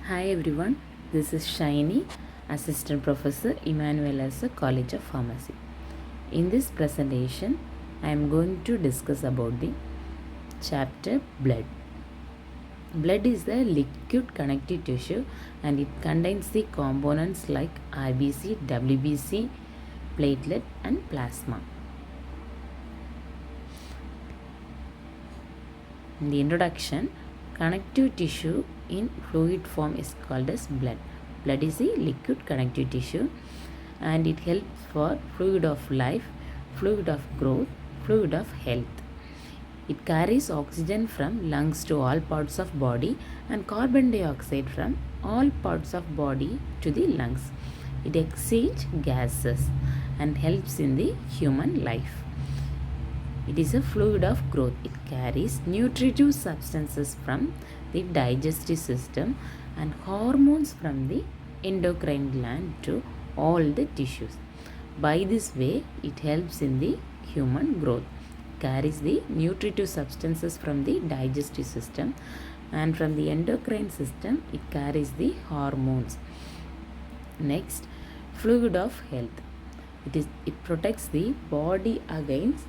Hi everyone, this is Shiny, Assistant Professor Emmanuel Asa College of Pharmacy. In this presentation, I am going to discuss about the chapter blood. Blood is the liquid connective tissue and it contains the components like RBC, WBC, platelet and plasma. In the introduction, connective tissue in fluid form is called as blood. Blood is a liquid connective tissue and it helps for fluid of life, fluid of growth, fluid of health. It carries oxygen from lungs to all parts of body and carbon dioxide from all parts of body to the lungs. It exchanges gases and helps in the human life. It is a fluid of growth. It carries nutritive substances from the digestive system and hormones from the endocrine gland to all the tissues. By this way, it helps in the human growth. Carries the nutritive substances from the digestive system and from the endocrine system it carries the hormones. Next, fluid of health. It protects the body against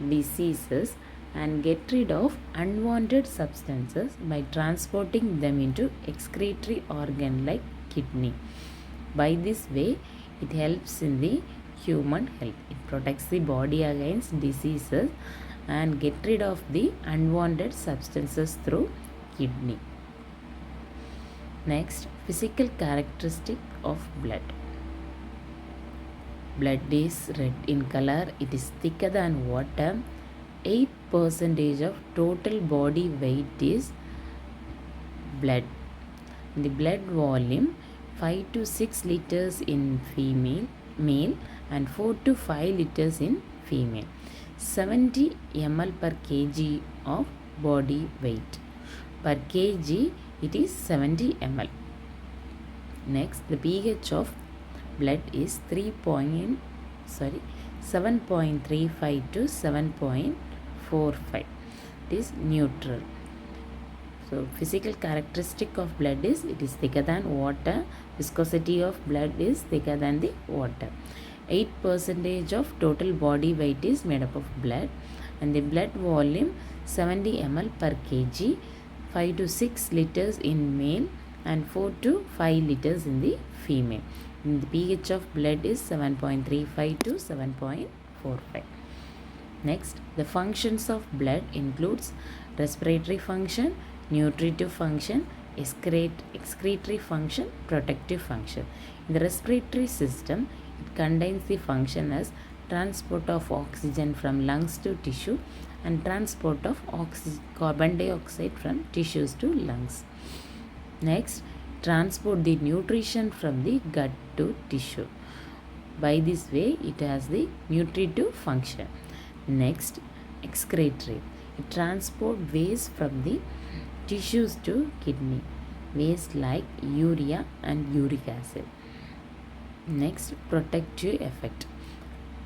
diseases and get rid of unwanted substances by transporting them into excretory organ like kidney. By this way, it helps in the human health. It protects the body against diseases and get rid of the unwanted substances through kidney. Next, physical characteristic of blood. Blood is red in color. It is thicker than water. 8% of total body weight is blood. The blood volume 5 to 6 liters in male and 4 to 5 liters in female. 70 ml per kg of body weight. Per kg it is 70 ml. Next, the pH of blood is 7.35 to 7.45. It is neutral. So physical characteristic of blood is it is thicker than water. Viscosity of blood is thicker than the water. 8% of total body weight is made up of blood and the blood volume 70 ml per kg, 5 to 6 liters in male and 4 to 5 liters in the female. And the pH of blood is 7.35 to 7.45. Next, the functions of blood includes respiratory function, nutritive function, excretory function, protective function. In the respiratory system, it contains the function as transport of oxygen from lungs to tissue and transport of carbon dioxide from tissues to lungs. Next, transport the nutrition from the gut to tissue. By this way, it has the nutritive function. Next, excretory. It transport waste from the tissues to kidney. Waste like urea and uric acid. Next, protective effect.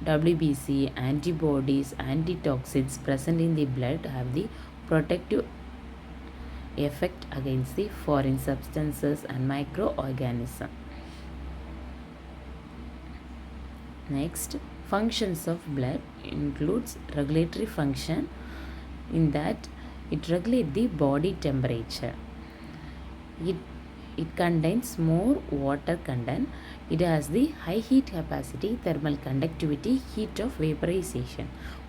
WBC, antibodies, antitoxins present in the blood have the protective effect against the foreign substances and microorganisms. Next, functions of blood includes regulatory function in that it regulates the body temperature. It contains more water content. It has the high heat capacity, thermal conductivity, heat of vaporization.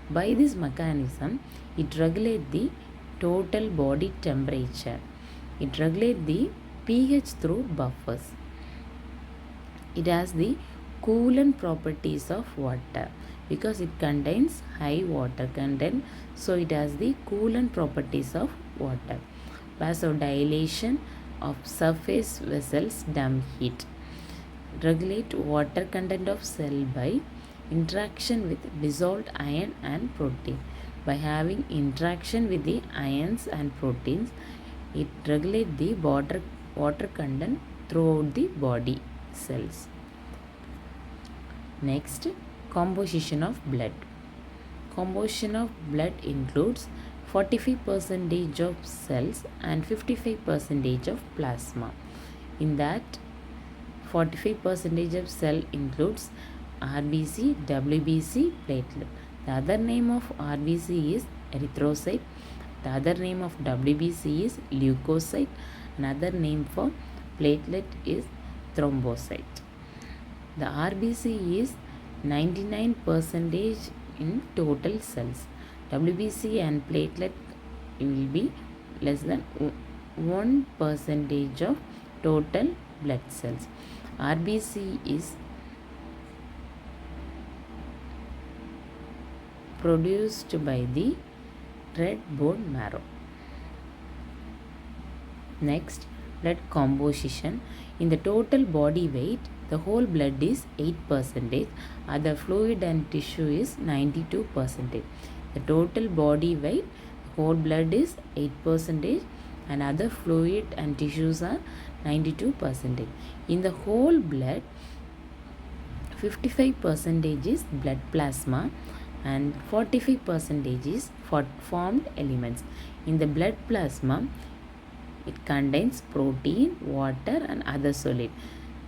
By this mechanism, it regulates the total body temperature. It regulates the pH through buffers. It has the coolant properties of water because it contains high water content, so it has the coolant properties of water. Vasodilation of surface vessels dump heat. Regulate water content of cell by interaction with dissolved iron and protein. By having interaction with the ions and proteins, it regulates the water content throughout the body cells. Next, composition of blood. Composition of blood includes 45% of cells and 55% of plasma. In that, 45% of cell includes RBC, WBC, platelet. The other name of RBC is erythrocyte. The other name of WBC is leukocyte. Another name for platelet is thrombocyte. The RBC is 99% in total cells. WBC and platelet will be less than 1% of total blood cells. RBC is produced by the red bone marrow. Next, blood composition. In the total body weight, the whole blood is 8%. Other fluid and tissue is 92%. The total body weight, whole blood is 8%, and other fluid and tissues are 92%. In the whole blood, 55% is blood plasma and 45% is formed elements. In the blood plasma, it contains protein, water and other solid.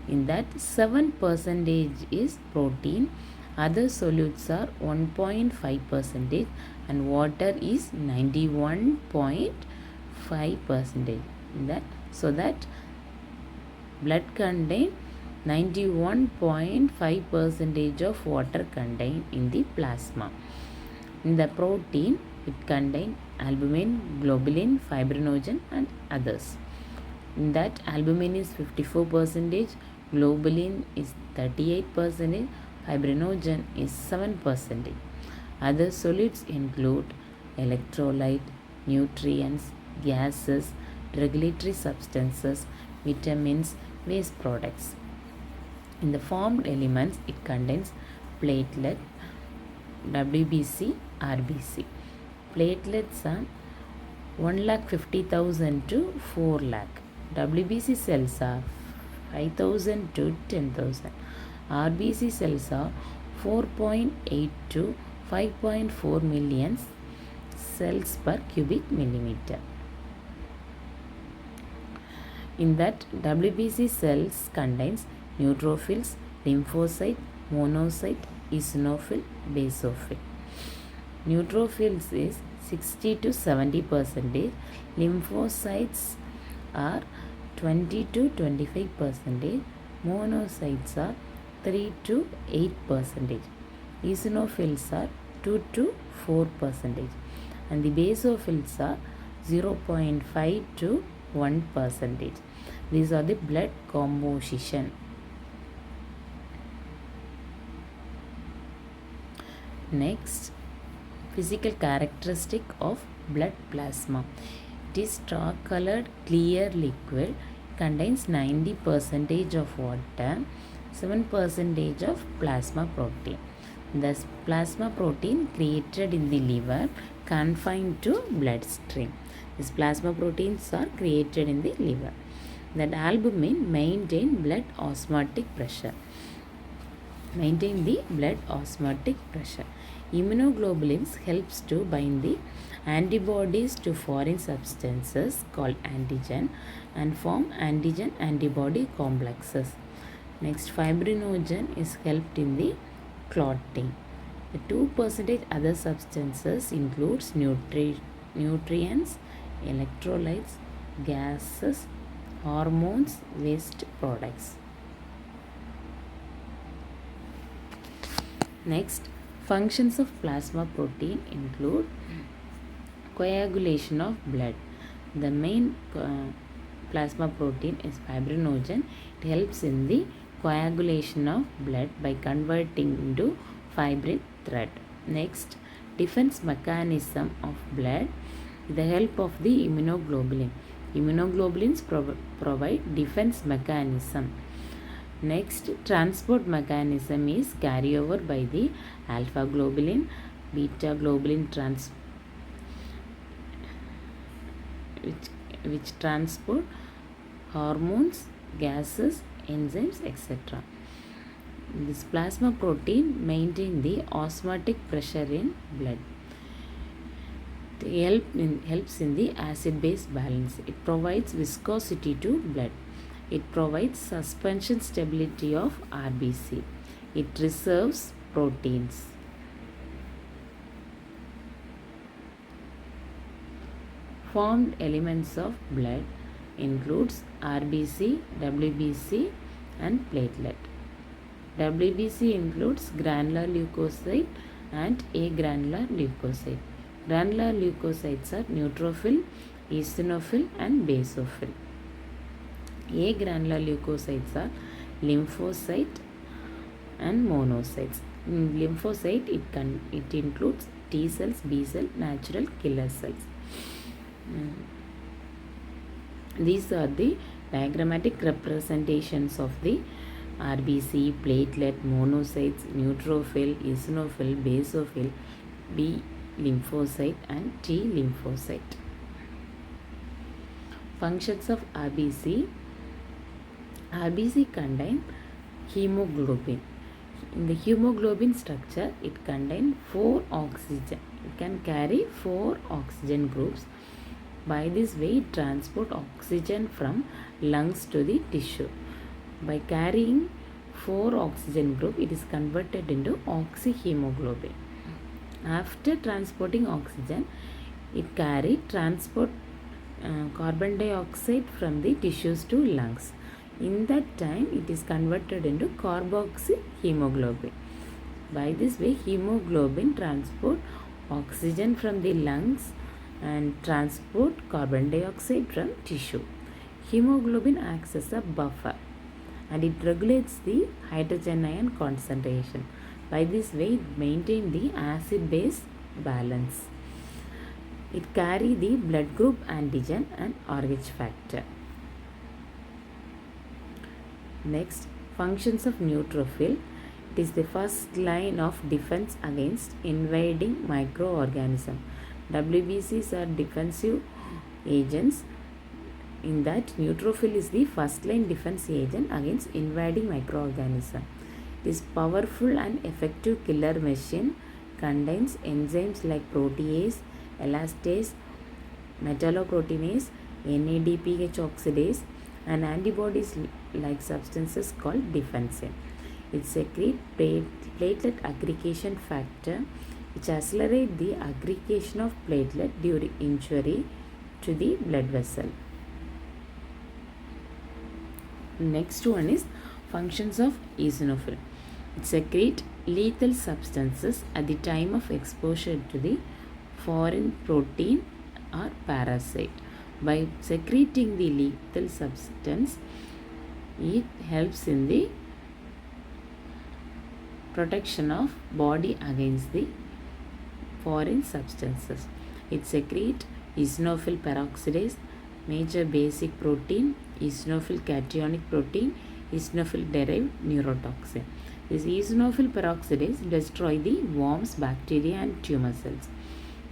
In that, 7% is protein, other solids are 1.5% and water is 91.5%. So that blood contain 91.5% of water contained in the plasma. In the protein, it contains albumin, globulin, fibrinogen and others. In that, albumin is 54%, globulin is 38%, fibrinogen is 7%. Other solids include electrolyte, nutrients, gases, regulatory substances, vitamins, waste products. In the formed elements, it contains platelet, WBC, RBC. Platelets are 1,50,000 to 4 lakh. WBC cells are 5,000 to 10,000. RBC cells are 4.8 to 5.4 million cells per cubic millimeter. In that, WBC cells contains neutrophils, lymphocyte, monocyte, eosinophil, basophil. Neutrophils is 60 to 70%. Lymphocytes are 20 to 25%. Monocytes are 3 to 8%. Eosinophils are 2 to 4%. And the basophils are 0.5 to 1%. These are the blood composition. Next, physical characteristic of blood plasma. It is straw colored clear liquid, contains 90% of water, 7% of plasma protein. Thus, plasma protein created in the liver confined to bloodstream. These plasma proteins are created in the liver. That albumin maintain blood osmotic pressure. Maintain the blood osmotic pressure. Immunoglobulins helps to bind the antibodies to foreign substances called antigen and form antigen antibody complexes. Next, fibrinogen is helped in the clotting. The 2% other substances includes nutrients, electrolytes, gases, hormones, waste products. Next, functions of plasma protein include coagulation of blood. The main plasma protein is fibrinogen. It helps in the coagulation of blood by converting into fibrin thread. Next, defense mechanism of blood with the help of the immunoglobulin. Immunoglobulins provide defense mechanism. Next, transport mechanism is carryover by the alpha globulin, beta globulin which transport hormones, gases, enzymes, etc. This plasma protein maintain the osmotic pressure in blood. It helps in the acid-base balance. It provides viscosity to blood. It provides suspension stability of RBC. It reserves proteins. Formed elements of blood includes RBC, WBC and platelet. WBC includes granular leukocyte and agranular leukocyte. Granular leukocytes are neutrophil, eosinophil and basophil. Agranular leukocytes are lymphocyte and monocytes. In lymphocyte, it includes T cells, B cell, natural killer cells. These are the diagrammatic representations of the RBC, platelet, monocytes, neutrophil, eosinophil, basophil, B lymphocyte and T lymphocyte. Functions of RBC. RBC contain hemoglobin. In the hemoglobin structure, it contains 4 oxygen. It can carry 4 oxygen groups. By this way, it transports oxygen from lungs to the tissue. By carrying 4 oxygen group, it is converted into oxyhemoglobin. After transporting oxygen, it transport carbon dioxide from the tissues to lungs. In that time, it is converted into carboxyhemoglobin. By this way, hemoglobin transport oxygen from the lungs and transport carbon dioxide from tissue. Hemoglobin acts as a buffer and it regulates the hydrogen ion concentration. By this way, it maintains the acid-base balance. It carries the blood group antigen and RH factor. Next, functions of neutrophil. It is the first line of defense against invading microorganisms. WBCs are defensive agents. In that, neutrophil is the first line defense agent against invading microorganisms. It is powerful and effective killer machine. Contains enzymes like protease, elastase, metalloproteinase, NADPH oxidase, and antibodies like substances called defensin. It secretes platelet aggregation factor, which accelerates the aggregation of platelet during injury to the blood vessel. Next one is functions of eosinophil. It secretes lethal substances at the time of exposure to the foreign protein or parasite. By secreting the lethal substance, it helps in the protection of body against the foreign substances. It secretes eosinophil peroxidase, major basic protein, eosinophil cationic protein, eosinophil derived neurotoxin. This eosinophil peroxidase destroys the worms, bacteria and tumor cells.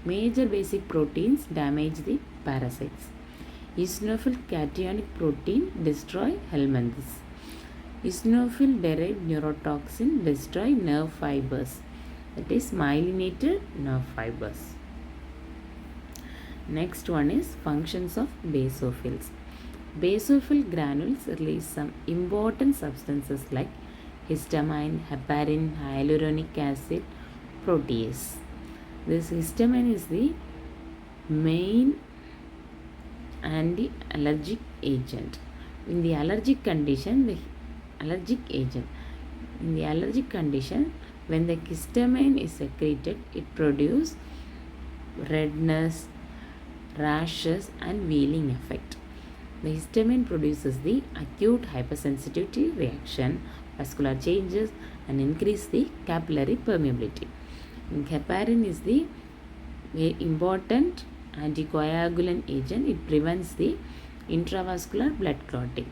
Major basic proteins damage the parasites. Eosinophil cationic protein destroy helminths. Eosinophil derived neurotoxin destroy nerve fibers, that is myelinated nerve fibers. Next one is functions of basophils. Basophil granules release some important substances like histamine, heparin, hyaluronic acid, protease. This histamine is the main anti-allergic agent. In the allergic condition, when the histamine is secreted, it produces redness, rashes and whealing effect. The histamine produces the acute hypersensitivity reaction, vascular changes and increase the capillary permeability. Heparin is the important anticoagulant agent. It prevents the intravascular blood clotting.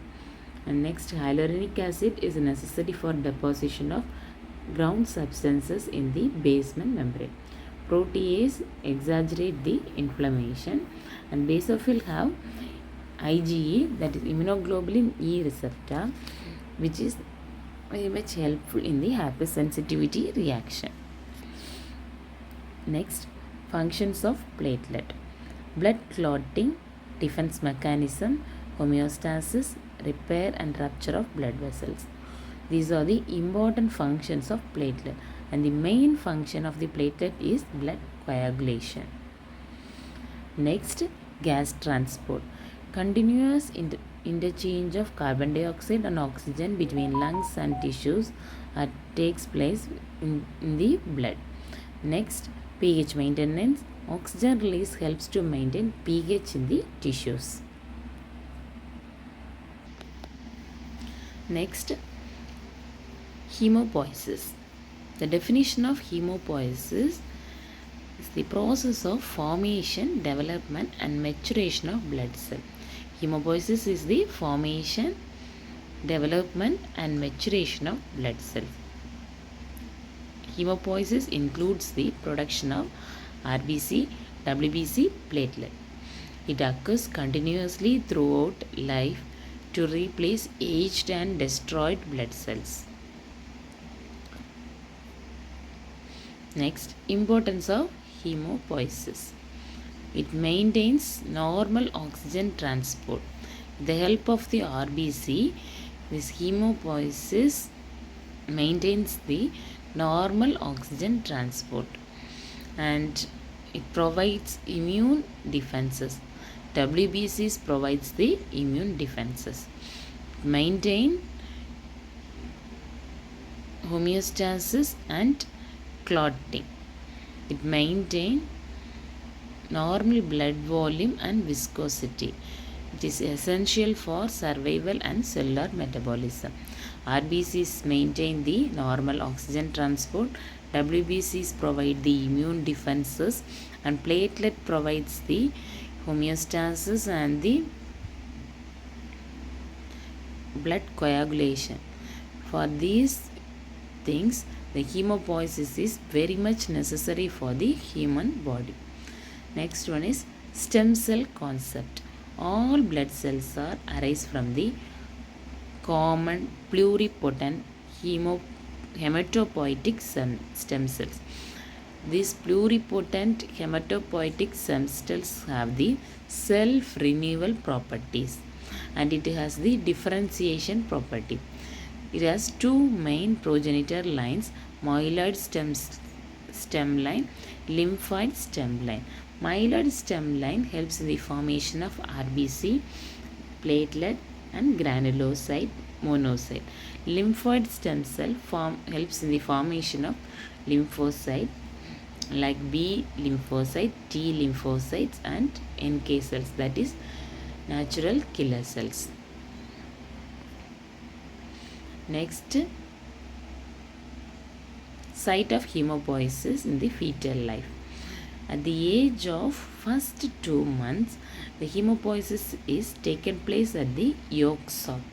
And next, hyaluronic acid is necessary for deposition of ground substances in the basement membrane. Protease exaggerate the inflammation, and basophil have IgE, that is immunoglobulin E receptor, which is very much helpful in the hypersensitivity reaction. Next, functions of platelet. Blood clotting defense mechanism homeostasis, repair and rupture of blood vessels. These are the important functions of platelet, and the main function of the platelet is blood coagulation. Next, gas transport. Continuous interchange of carbon dioxide and oxygen between lungs and tissues takes place in the blood. Next, pH maintenance. Oxygen release helps to maintain pH in the tissues. Next, hemopoiesis. The definition of hemopoiesis is the process of formation, development and maturation of blood cell. Hemopoiesis is the formation, development and maturation of blood cells. Hemopoiesis includes the production of RBC, WBC, platelet. It occurs continuously throughout life to replace aged and destroyed blood cells. Next, importance of hemopoiesis. It maintains normal oxygen transport. With the help of the RBC, this hemopoiesis maintains the normal oxygen transport, and it provides immune defenses. WBCs provides the immune defenses. Maintain homeostasis and clotting. It maintains normal blood volume and viscosity. It is essential for survival and cellular metabolism. RBCs maintain the normal oxygen transport, WBCs provide the immune defenses, and platelet provides the homeostasis and the blood coagulation. For these things, the hemopoiesis is very much necessary for the human body. Next one is stem cell concept. All blood cells are arise from the common pluripotent hematopoietic stem cells. These pluripotent hematopoietic stem cells have the self-renewal properties, and it has the differentiation property. It has two main progenitor lines: myeloid stem line, lymphoid stem line. Myeloid stem line helps in the formation of RBC, platelet and granulocyte, monocyte. Lymphoid stem cell helps in the formation of lymphocyte like B lymphocyte, T lymphocytes and NK cells, that is natural killer cells. Next, site of hemopoiesis in the fetal life. At the age of first 2 months, the hemopoiesis is taken place at the yolk sac.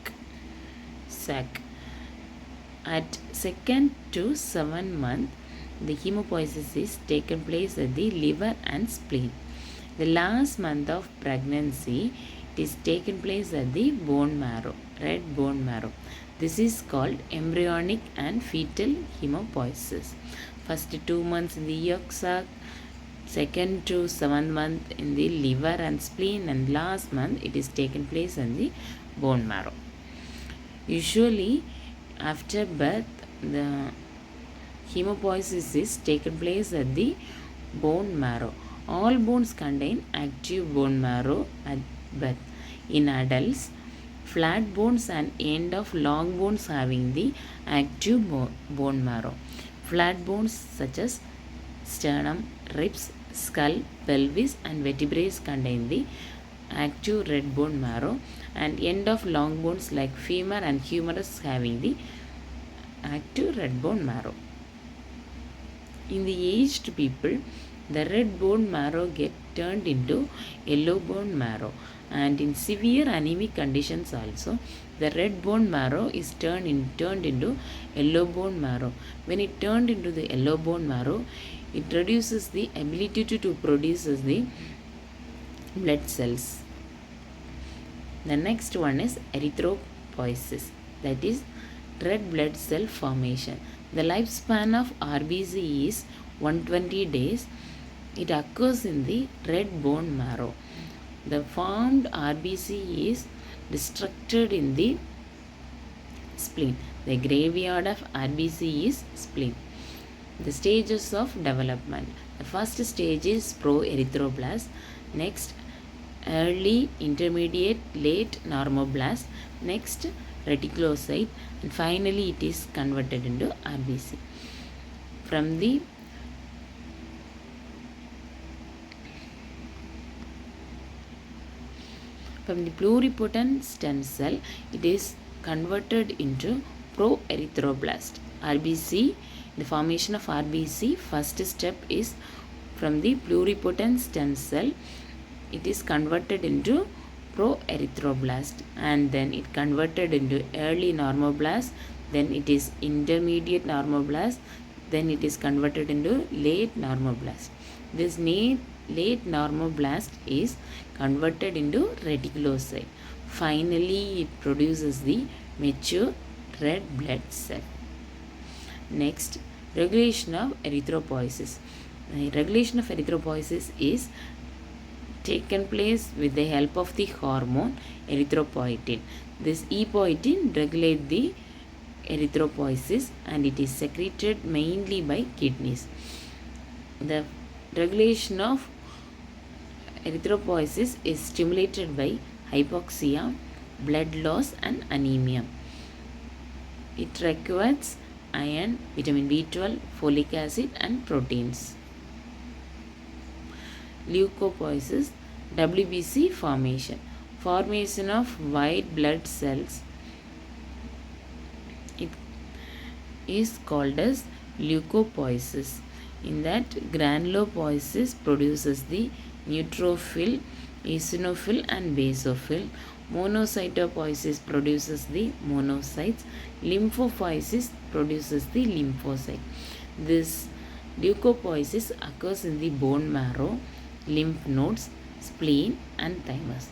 At second to 7 month, the hemopoiesis is taken place at the liver and spleen. The last month of pregnancy, it is taken place at the bone marrow, red bone marrow. This is called embryonic and fetal hemopoiesis. First 2 months in the yolk sac, second to 7th month in the liver and spleen, and last month it is taken place in the bone marrow. Usually after birth, the hemopoiesis is taken place at the bone marrow. All bones contain active bone marrow at birth. In adults, flat bones and end of long bones having the active bone marrow. Flat bones such as sternum, ribs, skull, pelvis and vertebrae contain the active red bone marrow, and end of long bones like femur and humerus having the active red bone marrow. In the aged people, the red bone marrow get turned into yellow bone marrow, and in severe anemic conditions also, the red bone marrow is turned into yellow bone marrow. When it turned into the yellow bone marrow, it reduces the ability to produce the blood cells. The next one is erythropoiesis, that is red blood cell formation. The lifespan of RBC is 120 days. It occurs in the red bone marrow. The formed RBC is destructed in the spleen. The graveyard of RBC is spleen. The stages of development. The first stage is pro-erythroblast. Next, early, intermediate, late normoblast. Next, reticulocyte. And finally, it is converted into RBC. From the pluripotent stem cell, it is converted into pro-erythroblast. RBC, the formation of RBC, first step is from the pluripotent stem cell, it is converted into pro-erythroblast, and then it converted into early normoblast, then it is intermediate normoblast, then it is converted into late normoblast. This late normoblast is converted into reticulocyte. Finally, it produces the mature red blood cell. Next, regulation of erythropoiesis. The regulation of erythropoiesis is taken place with the help of the hormone erythropoietin. This epoietin regulates the erythropoiesis and it is secreted mainly by kidneys. The regulation of erythropoiesis is stimulated by hypoxia, blood loss and anemia. It requires iron, vitamin B12, folic acid and proteins. Leukopoiesis, WBC formation. Formation of white blood cells. It is called as leukopoiesis. In that, granulopoiesis produces the neutrophil, eosinophil and basophil. Monocytopoiesis produces the monocytes. Lymphopoiesis produces the lymphocyte. This leukopoiesis occurs in the bone marrow, lymph nodes, spleen and thymus.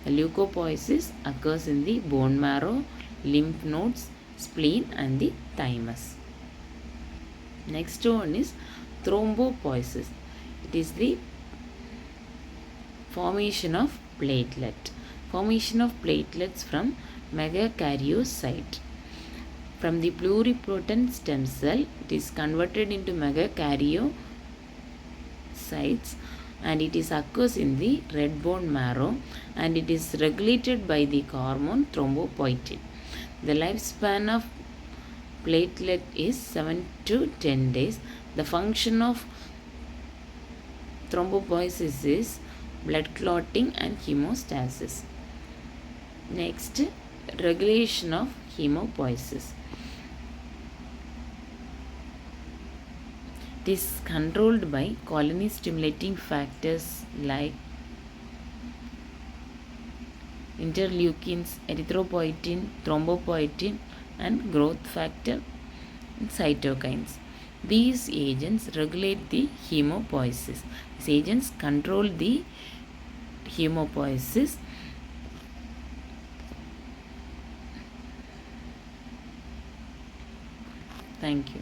The leukopoiesis occurs in the bone marrow, lymph nodes, spleen and the thymus. Next one is thrombopoiesis. It is the formation of platelet. Formation of platelets from megakaryocyte. From the pluripotent stem cell, it is converted into megakaryocytes and it is occurs in the red bone marrow and it is regulated by the hormone thrombopoietin. The lifespan of platelet is 7 to 10 days. The function of thrombopoiesis is blood clotting and hemostasis. Next, regulation of hemopoiesis. It is controlled by colony stimulating factors like interleukins, erythropoietin, thrombopoietin and growth factor and cytokines. These agents regulate the hemopoiesis. These agents control the hemopoiesis. Thank you.